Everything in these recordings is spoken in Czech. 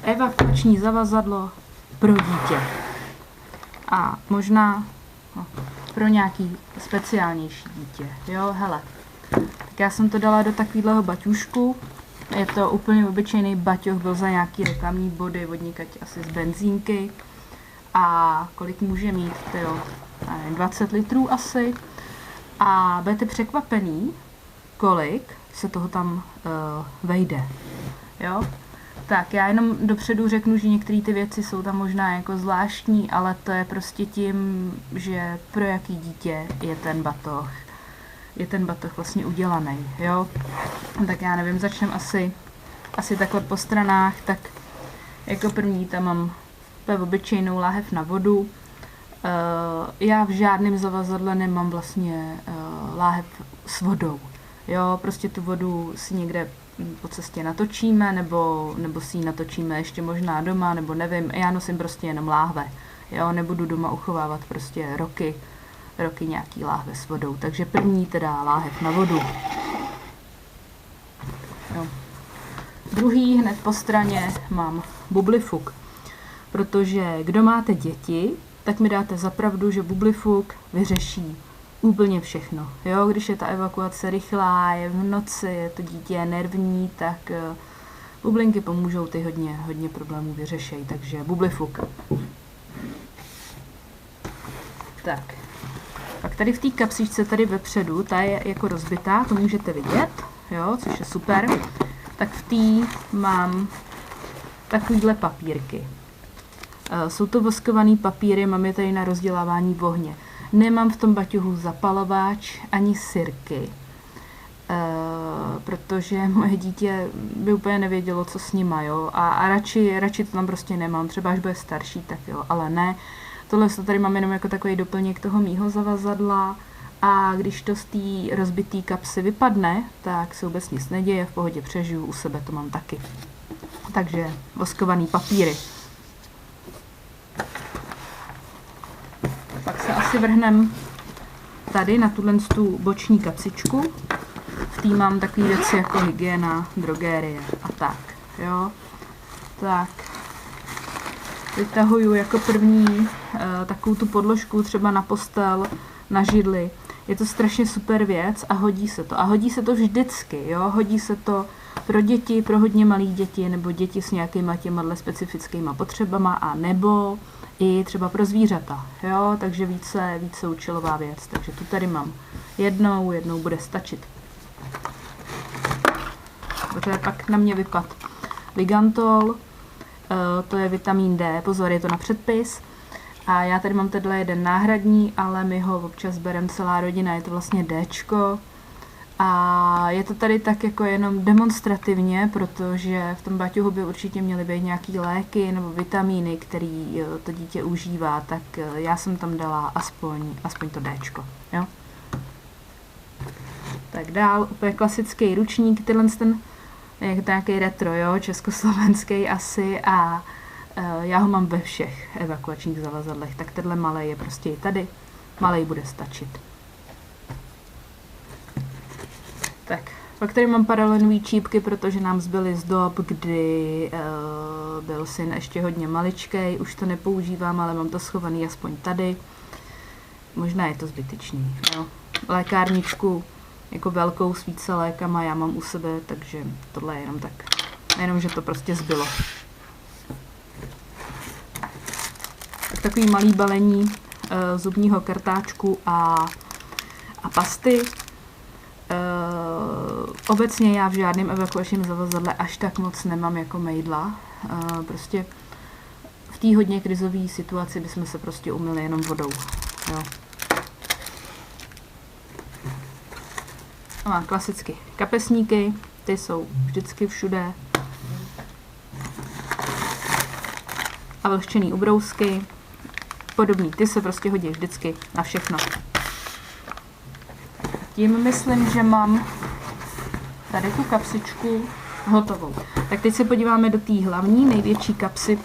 Evakuační zavazadlo pro dítě. A možná pro nějaký speciálnější dítě. Jo, hele. Tak já jsem to dala do takového baťušku. Je to úplně obyčejný baťoch, byl za nějaký reklamní body, vodníkať asi z benzínky. A kolik může mít, tyjo, 20 litrů asi. A budete překvapený, kolik se toho tam vejde. Jo? Tak já jenom dopředu řeknu, že některé ty věci jsou tam možná jako zvláštní, ale to je prostě tím, že pro jaký dítě je ten batoh. Je ten batoh vlastně udělaný, jo? Tak já nevím, začneme asi takhle po stranách, tak jako první tam mám obyčejnou láhev na vodu. Já v žádném zavazadle nemám vlastně láhev s vodou. Jo, prostě tu vodu si někde po cestě natočíme, nebo si ji natočíme ještě možná doma, nebo nevím. Já nosím prostě jenom láhve. Jo, nebudu doma uchovávat prostě roky nějaký láhve s vodou. Takže první teda láhev na vodu. Jo. Druhý hned po straně mám bublifuk. Protože kdo máte děti, tak mi dáte za pravdu, že bublifuk vyřeší úplně všechno. Jo, když je ta evakuace rychlá, je v noci, je to dítě nervní, tak bublinky pomůžou, ty hodně problémů vyřešejí, takže bublifuk. Tak. Pak tady v té kapsičce tady vepředu, ta je jako rozbitá, to můžete vidět, jo, což je super. Tak v té mám takovýhle papírky. Jsou to voskované papíry, mám je tady na rozdělávání v ohně. Nemám v tom baťohu zapalováč ani sirky, protože moje dítě by úplně nevědělo, co s nima, jo. A radši to tam prostě nemám, třeba až bude starší, tak jo, ale ne. Tohle tady mám jenom jako takový doplněk toho mýho zavazadla a když to z té rozbitý kapsy vypadne, tak se vůbec nic neděje, v pohodě přežiju, u sebe to mám taky. Takže voskovaný papíry. Pak se asi vrhnem tady na tu boční kapsičku. V té mám takové věci jako hygiena, drogérie a tak, jo. Tak, vytahuju jako první takovou tu podložku třeba na postel, na židli. Je to strašně super věc a hodí se to. A hodí se to vždycky, jo. Hodí se to pro děti, pro hodně malých děti, nebo děti s nějakýma těma specifickýma potřebama, a nebo i třeba pro zvířata, jo, takže více účelová věc. Takže tu tady mám jednou bude stačit. Protože pak na mě vypad Ligantol, to je vitamin D, pozor, je to na předpis. A já tady mám tenhle jeden náhradní, ale my ho občas bereme celá rodina, je to vlastně Dčko. A je to tady tak jako jenom demonstrativně, protože v tom baťohu by určitě měly být nějaký léky nebo vitamíny, který to dítě užívá, tak já jsem tam dala aspoň to Dčko, jo. Tak dál, úplně klasický ručník, ten je to nějaký retro, jo, československý asi, a já ho mám ve všech evakuačních zavazadlech, tak tenhle malej je prostě i tady, malej bude stačit. Tak, pak tady mám paralenové čípky, protože nám zbyly z dob, kdy byl syn ještě hodně maličkej, už to nepoužívám, ale mám to schovaný aspoň tady. Možná je to zbytečný, jo. Lékárničku jako velkou s více lékama já mám u sebe, takže tohle je jenom tak, jenom že to prostě zbylo. Tak takový malý balení zubního kartáčku a pasty. Obecně já v žádném evakuačním zavazadle až tak moc nemám jako mejdla. Prostě v té hodně krizové situaci bychom se prostě umyli jenom vodou. Jo. A klasicky kapesníky, ty jsou vždycky všude. A vlhčený ubrousky, podobný, ty se prostě hodí vždycky na všechno. Tím myslím, že mám tady tu kapsičku hotovou. Tak teď se podíváme do té hlavní, největší kapsy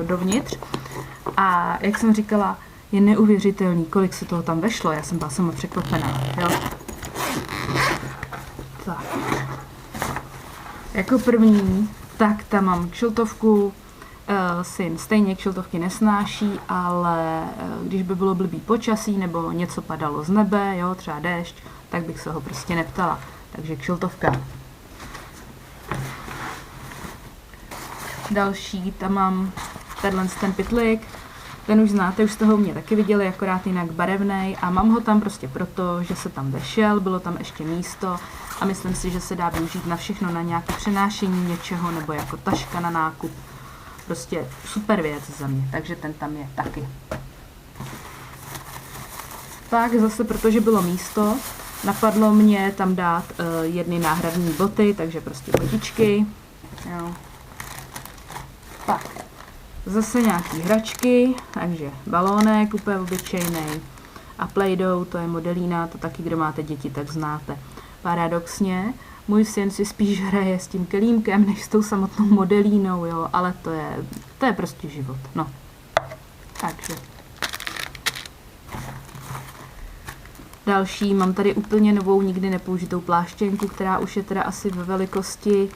dovnitř. A jak jsem říkala, je neuvěřitelný, kolik se toho tam vešlo. Já jsem byla sama překvapená. Jo? Tak. Jako první, tak tam mám kšiltovku, syn stejně kšiltovky nesnáší, ale když by bylo blbý počasí nebo něco padalo z nebe, jo, třeba déšť, tak bych se ho prostě neptala. Takže kšiltovka. Další, tam mám ten pytlík. Ten už znáte, už jste ho u mě taky viděli, akorát jinak barevnej a mám ho tam prostě proto, že se tam vešel, bylo tam ještě místo a myslím si, že se dá využít na všechno, na nějaké přenášení něčeho nebo jako taška na nákup. Prostě super věc za mě, takže ten tam je taky. Pak zase, protože bylo místo, napadlo mě tam dát jedny náhradní boty, takže prostě botičky. Jo. Pak zase nějaký hračky, takže balónek úplně obyčejnej a Play-Doh, to je modelína, to taky, kdo máte děti, tak znáte. Paradoxně, můj syn si spíš hraje s tím kelímkem, než s tou samotnou modelínou, jo, ale to je prostě život, no. Takže. Další, mám tady úplně novou, nikdy nepoužitou pláštěnku, která už je teda asi ve velikosti,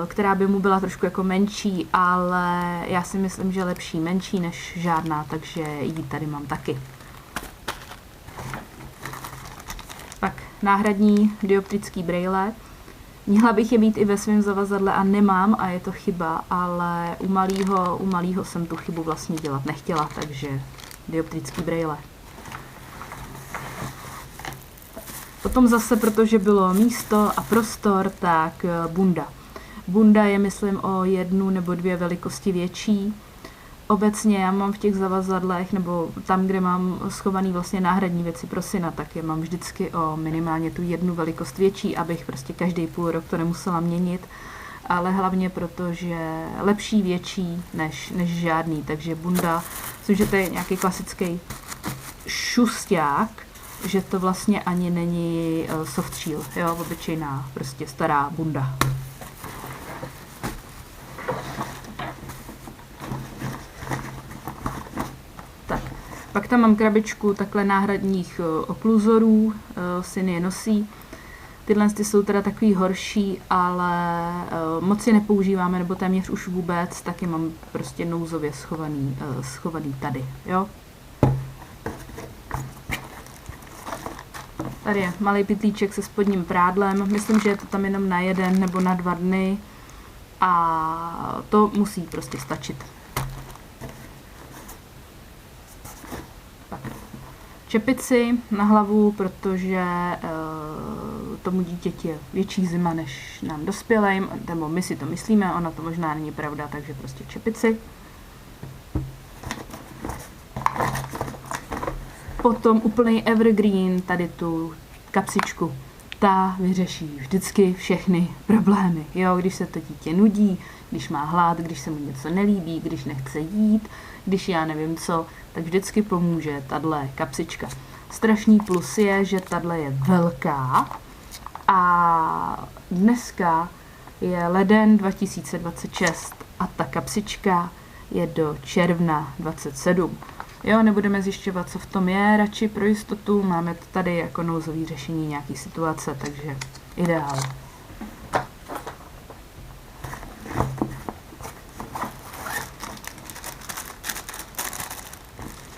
která by mu byla trošku jako menší, ale já si myslím, že lepší menší než žádná, takže ji tady mám taky. Pak náhradní dioptrický brejle. Měla bych je mít i ve svém zavazadle a nemám a je to chyba, ale u malýho jsem tu chybu vlastně dělat nechtěla, takže dioptrický brejle. Potom zase, protože bylo místo a prostor, tak bunda. Bunda je, myslím, o 1 nebo 2 velikosti větší. Obecně já mám v těch zavazadlech, nebo tam, kde mám schovaný vlastně náhradní věci pro syna, tak je mám vždycky o minimálně tu 1 velikost větší, abych prostě každý půl rok to nemusela měnit. Ale hlavně proto, že lepší větší než žádný. Takže bunda, myslím, že to je nějaký klasický šusták, že to vlastně ani není soft shell, jo, obyčejná, prostě stará bunda. Tak, pak tam mám krabičku takhle náhradních okluzorů, syn je nosí. Tyhle jsou teda takový horší, ale moc je nepoužíváme, nebo téměř už vůbec, taky mám prostě nouzově schovaný tady, jo. Tady je malý pytlíček se spodním prádlem, myslím, že je to tam jenom na 1 nebo na 2 dny a to musí prostě stačit. Tak. Čepici na hlavu, protože tomu dítěti je větší zima než nám dospělým, nebo my si to myslíme, ona to možná není pravda, takže prostě čepici. Potom úplný evergreen, tady tu kapsičku, ta vyřeší vždycky všechny problémy. Jo, když se to dítě nudí, když má hlad, když se mu něco nelíbí, když nechce jít, když já nevím co, tak vždycky pomůže tahle kapsička. Strašný plus je, že tahle je velká a dneska je leden 2026 a ta kapsička je do června 2027. Jo, nebudeme zjišťovat, co v tom je, radši pro jistotu, máme to tady jako nouzový řešení nějaký situace, takže ideál.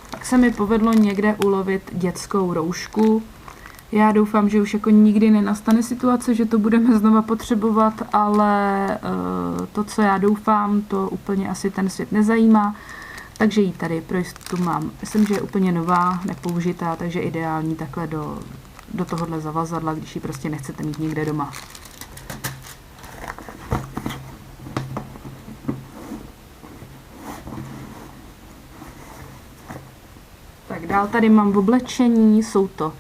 Tak se mi povedlo někde ulovit dětskou roušku. Já doufám, že už jako nikdy nenastane situace, že to budeme znova potřebovat, ale to, co já doufám, to úplně asi ten svět nezajímá. Takže ji tady pro jistotu mám. Myslím, že je úplně nová, nepoužitá, takže ideální takhle do tohohle zavazadla, když ji prostě nechcete mít někde doma. Tak dál tady mám v oblečení, jsou to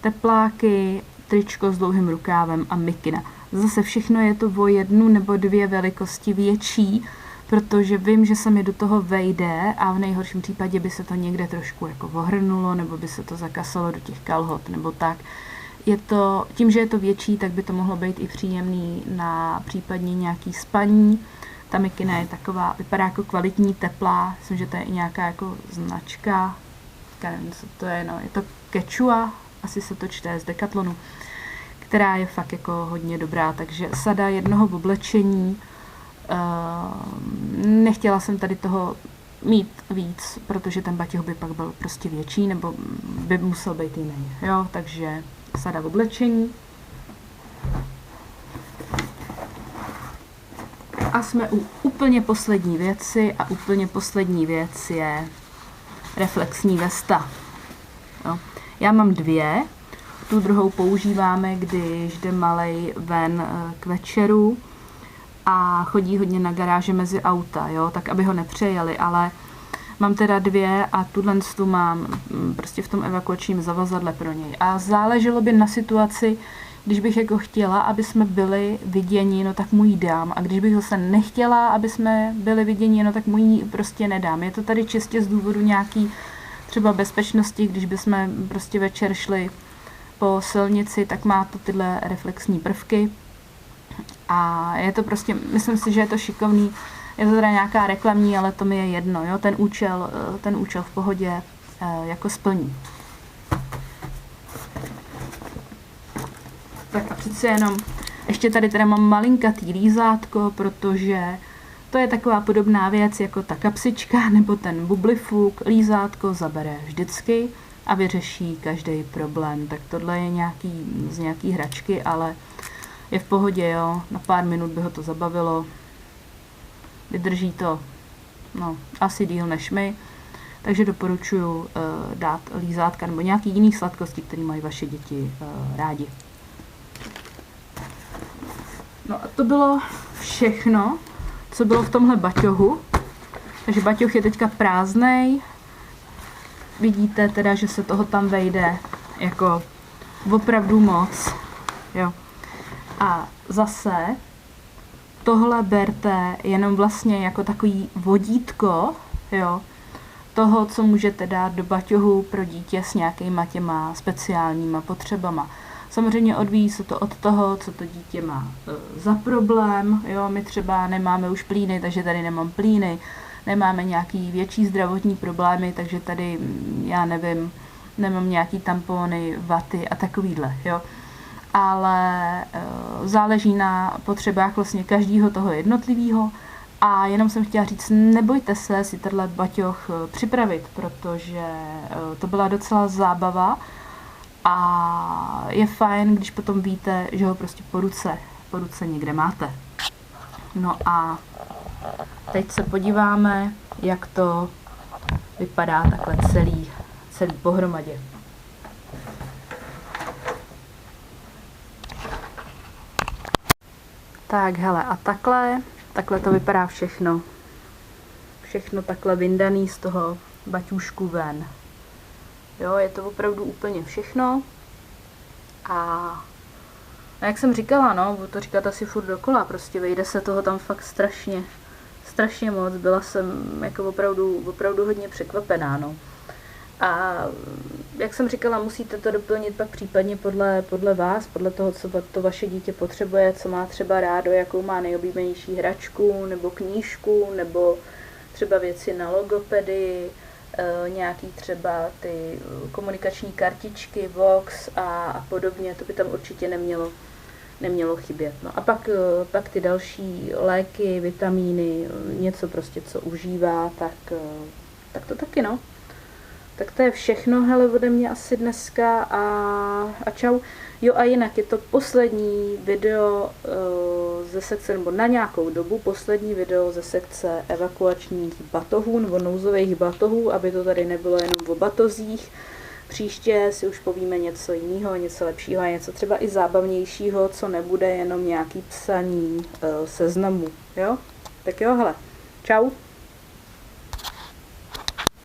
tepláky, tričko s dlouhým rukávem a mikina. Zase všechno je to o 1 nebo 2 velikosti větší, protože vím, že se mi do toho vejde a v nejhorším případě by se to někde trošku jako ohrnulo, nebo by se to zakasalo do těch kalhot, nebo tak. Tím, že je to větší, tak by to mohlo být i příjemný na případně nějaký spaní. Ta mikina je taková, vypadá jako kvalitní, teplá, myslím, že to je i nějaká jako značka, nevím, co to je, no, je to Quechua, asi se to čte z Decathlonu, která je fakt jako hodně dobrá, takže sada jednoho v oblečení. Nechtěla jsem tady toho mít víc, protože ten baťoh by pak byl prostě větší, nebo by musel být jiný, jo, takže sada v oblečení. A jsme u úplně poslední věci a úplně poslední věc je reflexní vesta. Jo. Já mám dvě, tu druhou používáme, když jde malej ven k večeru a chodí hodně na garáže mezi auta, jo, tak aby ho nepřejeli, ale mám teda dvě a tu mám prostě v tom evakuačním zavazadle pro něj. A záleželo by na situaci, když bych jako chtěla, aby jsme byli viděni, no tak mu ji dám. A když bych zase nechtěla, aby jsme byli viděni, no tak mu ji prostě nedám. Je to tady čistě z důvodu nějaký třeba bezpečnosti, když bychom prostě večer šli po silnici, tak má to tyhle reflexní prvky. A je to prostě, myslím si, že je to šikovný. Je to teda nějaká reklamní, ale to mi je jedno, jo? Ten účel v pohodě jako splní. Tak a přece jenom, ještě tady teda mám malinkatý lízátko, protože to je taková podobná věc jako ta kapsička nebo ten bublifuk. Lízátko zabere vždycky a vyřeší každý problém. Tak tohle je z nějaký hračky, ale je v pohodě, jo. Na pár minut by ho to zabavilo. Vydrží to, no, asi díl než my. Takže doporučuji dát lízátka nebo nějaký jiný sladkosti, které mají vaše děti rádi. No a to bylo všechno, co bylo v tomhle baťohu. Takže baťoh je teďka prázdnej. Vidíte teda, že se toho tam vejde jako opravdu moc. Jo. A zase tohle berte jenom vlastně jako takový vodítko, jo, toho, co můžete dát do baťohu pro dítě s nějakýma těma speciálníma potřebama. Samozřejmě odvíjí se to od toho, co to dítě má za problém. Jo, my třeba nemáme už plíny, takže tady nemám plíny. Nemáme nějaký větší zdravotní problémy, takže tady, já nevím, nemám nějaký tampony, vaty a takovýhle, jo. Ale záleží na potřebách vlastně každého toho jednotlivého. A jenom jsem chtěla říct, nebojte se si tenhle baťoh připravit, protože to byla docela zábava. A je fajn, když potom víte, že ho prostě po ruce někde máte. No a teď se podíváme, jak to vypadá takhle celý pohromadě. Tak hele, a takhle to vypadá všechno. Všechno takhle vyndaný z toho baťůžku ven. Jo, je to opravdu úplně všechno. A jak jsem říkala, no, budu to říkat asi furt dokola, prostě vejde se toho tam fakt strašně moc. Byla jsem jako opravdu hodně překvapená, no. A jak jsem říkala, musíte to doplnit pak případně podle vás, podle toho, co to vaše dítě potřebuje, co má třeba rádo, jakou má nejoblíbenější hračku, nebo knížku, nebo třeba věci na logopedii, nějaký třeba ty komunikační kartičky, Vox a podobně, to by tam určitě nemělo chybět. No a pak ty další léky, vitamíny, něco prostě, co užívá, tak to taky, no. Tak to je všechno, hele, ode mě asi dneska a čau. Jo a jinak je to poslední video ze sekce, nebo na nějakou dobu poslední video ze sekce evakuačních batohů nebo nouzových batohů, aby to tady nebylo jenom o batozích. Příště si už povíme něco jiného, něco lepšího a něco třeba i zábavnějšího, co nebude jenom nějaký psaní seznamu, jo? Tak jo, hele, čau.